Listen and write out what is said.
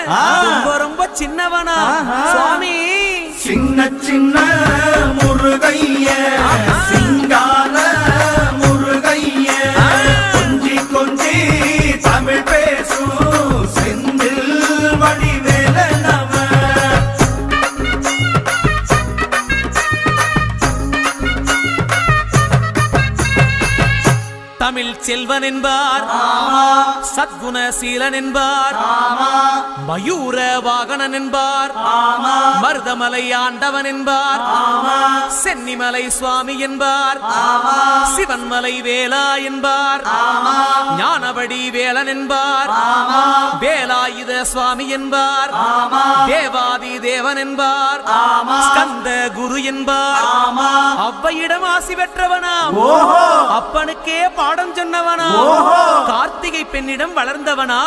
ரொம்ப ரொம்ப சின்னவனா சுவாமி சின்ன சின்ன முருகைய சிங்கார முருகைய கொஞ்சி கொஞ்சி தமிழ் பேசும் செந்தில் வடிவேல நம தமிழ் செல்வன் என்பார் சத்குணசீலன் என்பார் மயூர வாகனன் என்பார் மருதமலை ஆண்டவன் என்பார் சென்னிமலை சுவாமி என்பார் சிவன்மலை வேலா என்பார் ஞானபடி வேலன் என்பார் வேலாயுத சுவாமி என்பார் தேவாதி தேவன் என்பார் ஸ்கந்த குரு என்பார் அவ்வையிடம் ஆசி பெற்றவனாம் அப்பனுக்கே பாடம் சொன்னவனா கார்த்திகை பெண்ணிடம் வளர்ந்தவனா